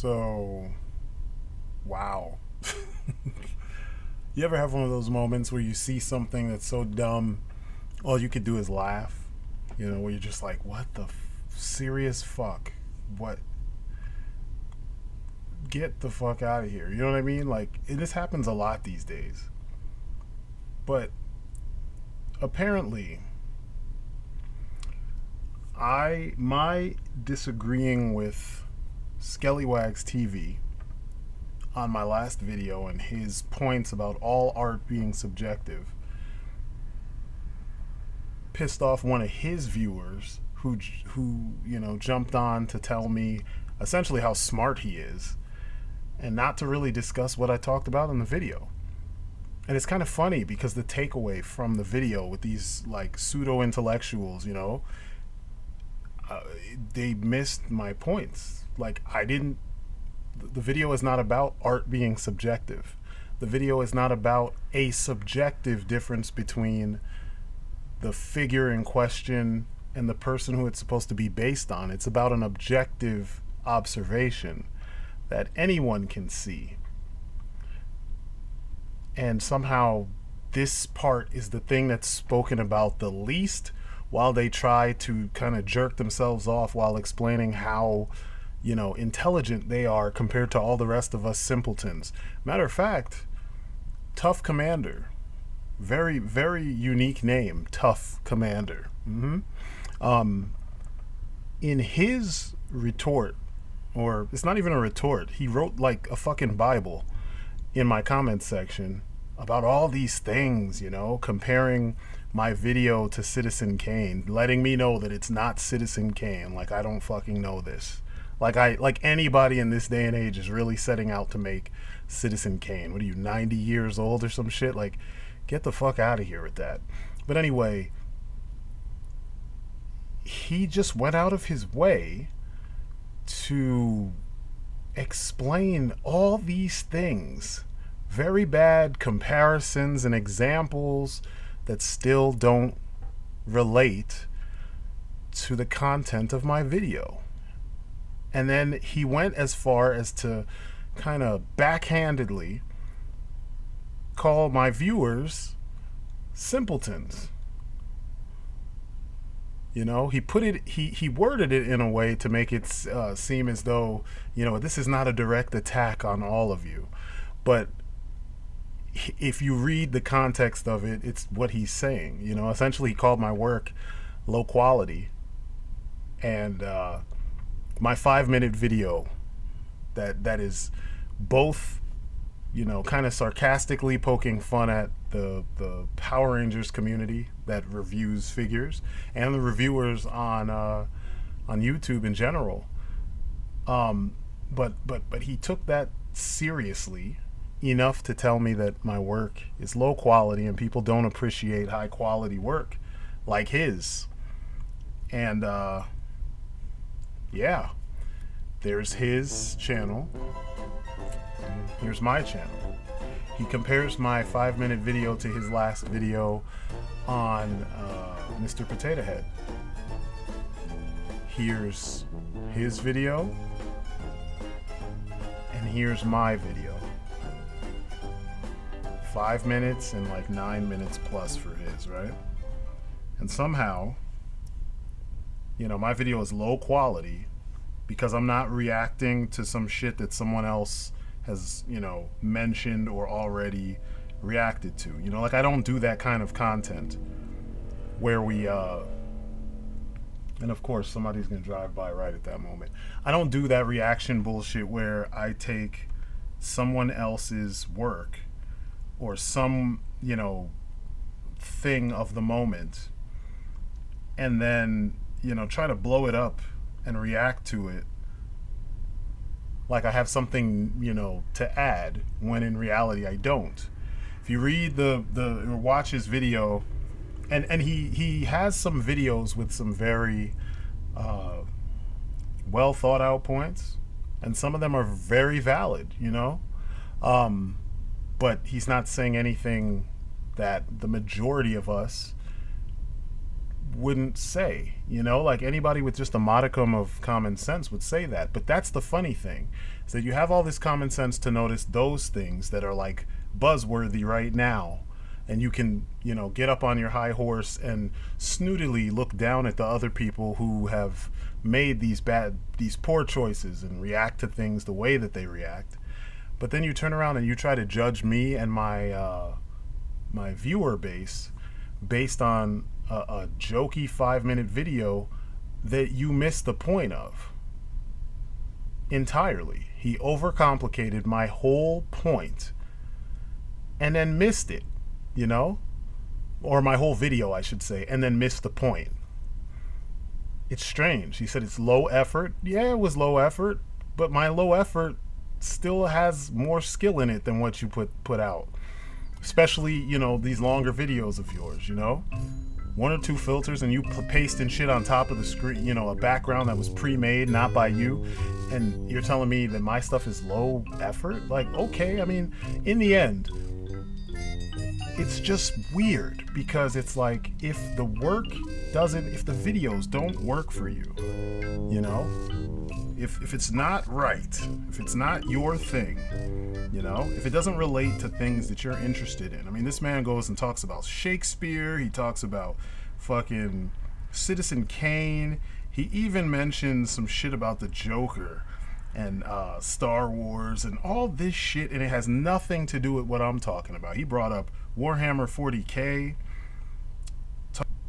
So, wow. You ever have one of those moments where you see something that's so dumb, all you could do is laugh? You know, where you're just like, what the serious fuck? What? Get the fuck out of here. You know what I mean? Like, this happens a lot these days. But apparently, my disagreeing with SkellywagsTV on my last video and his points about all art being subjective pissed off one of his viewers who jumped on to tell me essentially how smart he is and not to really discuss what I talked about in the video. And it's kind of funny because the takeaway from the video with these like pseudo intellectuals, they missed my points. Like, the video is not about art being subjective. The video is not about a subjective difference between the figure in question and the person who it's supposed to be based on. It's about an objective observation that anyone can see. And somehow this part is the thing that's spoken about the least, while they try to kind of jerk themselves off while explaining how, intelligent they are compared to all the rest of us simpletons. Matter of fact, Tuff Commander, very, very unique name, Tuff Commander. In his retort, or it's not even a retort, he wrote like a fucking Bible in my comments section about all these things, comparing my video to Citizen Kane, letting me know that it's not Citizen Kane. Like, I don't fucking know this. Like anybody in this day and age is really setting out to make Citizen Kane. What are you, 90 years old or some shit? Like, get the fuck out of here with that. But anyway, he just went out of his way to explain all these things, very bad comparisons and examples that still don't relate to the content of my video. And then he went as far as to kind of backhandedly call my viewers simpletons. He worded it in a way to make it seem as though, this is not a direct attack on all of you. But if you read the context of it, it's what he's saying. Essentially he called my work low quality. And my 5-minute video that is both, kind of sarcastically poking fun at the Power Rangers community that reviews figures and the reviewers on YouTube in general. But he took that seriously enough to tell me that my work is low quality and people don't appreciate high quality work like his. And yeah, there's his channel. Here's my channel. He compares my 5-minute video to his last video on Mr. Potato Head. Here's his video, and here's my video. 5 minutes and like 9 minutes plus for his, right? And somehow, my video is low quality because I'm not reacting to some shit that someone else has, mentioned or already reacted to. Like, I don't do that kind of content where we, and of course somebody's gonna drive by right at that moment. I don't do that reaction bullshit where I take someone else's work or some, thing of the moment and then, try to blow it up and react to it like I have something, to add, when in reality I don't. If you read or watch his video, and he has some videos with some very well thought out points, and some of them are very valid, but he's not saying anything that the majority of us wouldn't say, you know, like anybody with just a modicum of common sense would say that. But that's the funny thing, is that you have all this common sense to notice those things that are like buzzworthy right now, and you can, you know, get up on your high horse and snootily look down at the other people who have made these poor choices and react to things the way that they react. But then you turn around and you try to judge me and my viewer base based on a jokey 5-minute video that you missed the point of entirely. He overcomplicated my whole point and then missed it, you know? Or my whole video, I should say, and then missed the point. It's strange. He said it's low effort. Yeah, it was low effort, but my low effort still has more skill in it than what you put out. Especially, you know, these longer videos of yours, you know? 1 or 2 filters and you pasting shit on top of the screen, you know, a background that was pre-made, not by you, and you're telling me that my stuff is low effort? Like, okay, I mean, in the end, it's just weird, because it's like, if the videos don't work for you, you know, if it's not right, if it's not your thing, you know, if it doesn't relate to things that you're interested in. I mean, this man goes and talks about Shakespeare, he talks about fucking Citizen Kane, he even mentions some shit about the Joker and Star Wars and all this shit, and it has nothing to do with what I'm talking about. He brought up Warhammer 40K.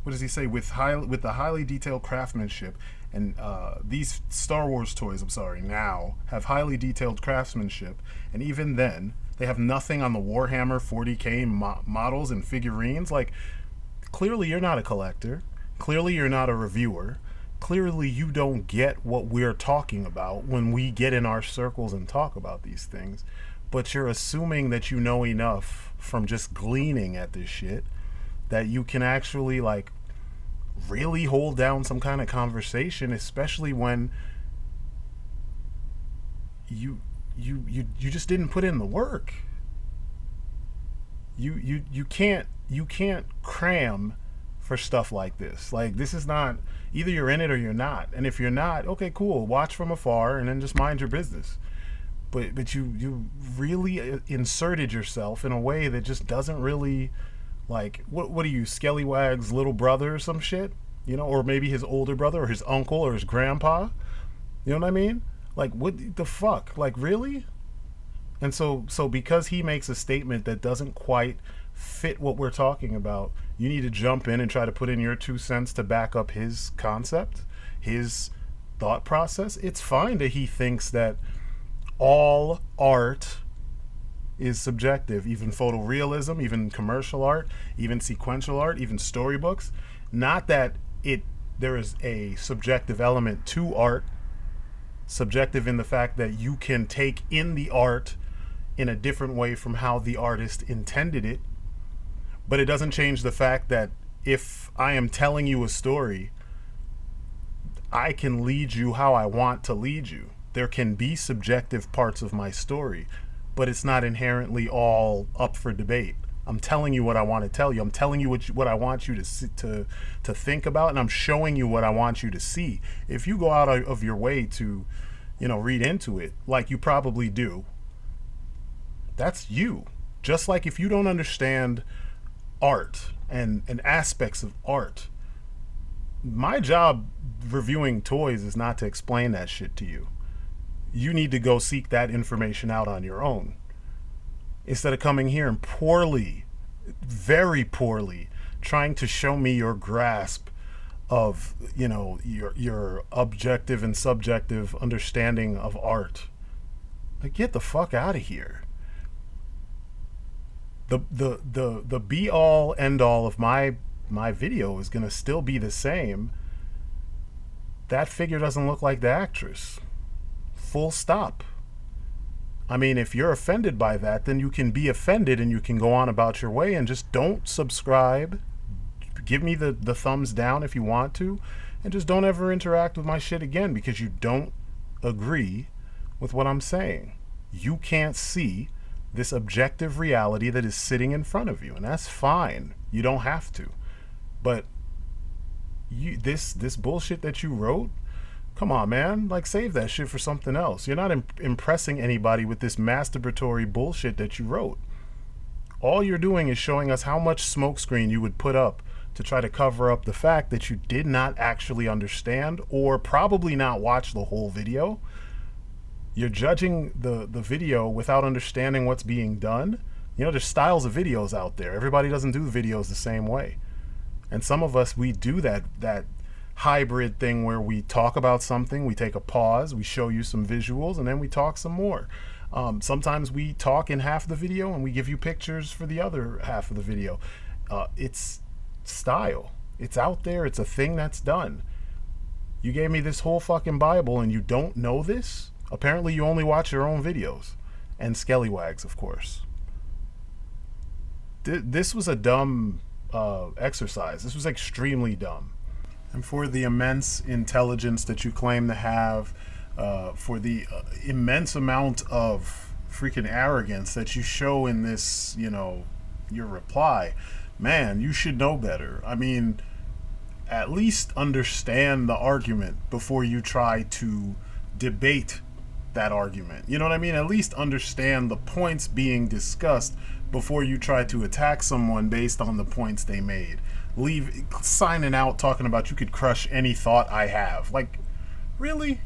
What does he say? With the highly detailed craftsmanship, and these Star Wars toys, now have highly detailed craftsmanship, and even then, they have nothing on the Warhammer 40K models and figurines. Like, clearly you're not a collector. Clearly you're not a reviewer. Clearly you don't get what we're talking about when we get in our circles and talk about these things. But you're assuming that you know enough from just gleaning at this shit that you can actually, like, really hold down some kind of conversation, especially when you just didn't put in the work. You can't cram for stuff like this. Like, this is not, either you're in it or you're not. And if you're not, okay, cool, watch from afar and then just mind your business. But you really inserted yourself in a way that just doesn't really, like, what are you, Skellywags' little brother or some shit? You know, or maybe his older brother or his uncle or his grandpa? You know what I mean? Like, what the fuck? Like, really? And so because he makes a statement that doesn't quite fit what we're talking about, you need to jump in and try to put in your 2 cents to back up his concept, his thought process. It's fine that he thinks that all art is subjective, even photorealism, even commercial art, even sequential art, even storybooks. Not that there is a subjective element to art, subjective in the fact that you can take in the art in a different way from how the artist intended it. But it doesn't change the fact that if I am telling you a story, I can lead you how I want to lead you. There can be subjective parts of my story, but it's not inherently all up for debate. I'm telling you what I want to tell you. I'm telling you what I want you to think about, and I'm showing you what I want you to see. If you go out of your way to, you know, read into it, like you probably do, that's you. Just like if you don't understand art and aspects of art, my job reviewing toys is not to explain that shit to you. You need to go seek that information out on your own, instead of coming here and poorly, very poorly, trying to show me your grasp of, you know, your objective and subjective understanding of art. Like, get the fuck out of here. The be all end all of my video is gonna still be the same. That figure doesn't look like the actress. Full stop. I mean, if you're offended by that, then you can be offended and you can go on about your way, and just don't subscribe. Give me the thumbs down if you want to, and just don't ever interact with my shit again because you don't agree with what I'm saying. You can't see this objective reality that is sitting in front of you, and that's fine. You don't have to. But this bullshit that you wrote, come on, man, like, save that shit for something else. You're not impressing anybody with this masturbatory bullshit that you wrote. All you're doing is showing us how much smokescreen you would put up to try to cover up the fact that you did not actually understand, or probably not watch the whole video. You're judging the video without understanding what's being done. You know, there's styles of videos out there. Everybody doesn't do videos the same way. And some of us, we do that hybrid thing where we talk about something, we take a pause, we show you some visuals, and then we talk some more. Sometimes we talk in half the video and we give you pictures for the other half of the video. It's style. It's out there. It's a thing that's done. You gave me this whole fucking Bible and you don't know this? Apparently you only watch your own videos. And Skellywags, of course. This was a dumb exercise. This was extremely dumb. And for the immense intelligence that you claim to have, for the immense amount of freaking arrogance that you show in this, you know, your reply, man, you should know better. I mean, at least understand the argument before you try to debate that argument. You know what I mean? At least understand the points being discussed before you try to attack someone based on the points they made. Leave signing out talking about you could crush any thought I have. Like, really?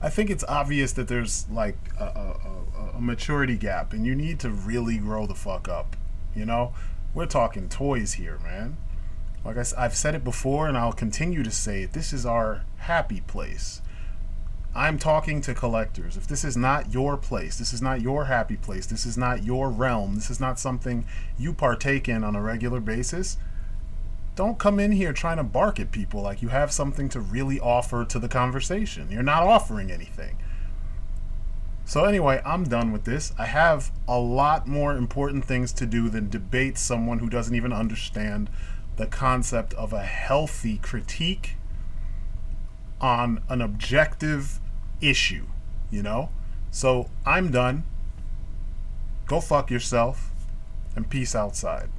I think it's obvious that there's like a maturity gap, and you need to really grow the fuck up. You know, we're talking toys here, man. Like I've said it before, and I'll continue to say it. This is our happy place. I'm talking to collectors. If this is not your place, this is not your happy place, this is not your realm, this is not something you partake in on a regular basis, don't come in here trying to bark at people like you have something to really offer to the conversation. You're not offering anything. So anyway, I'm done with this. I have a lot more important things to do than debate someone who doesn't even understand the concept of a healthy critique on an objective issue, you know? So I'm done. Go fuck yourself, and peace outside.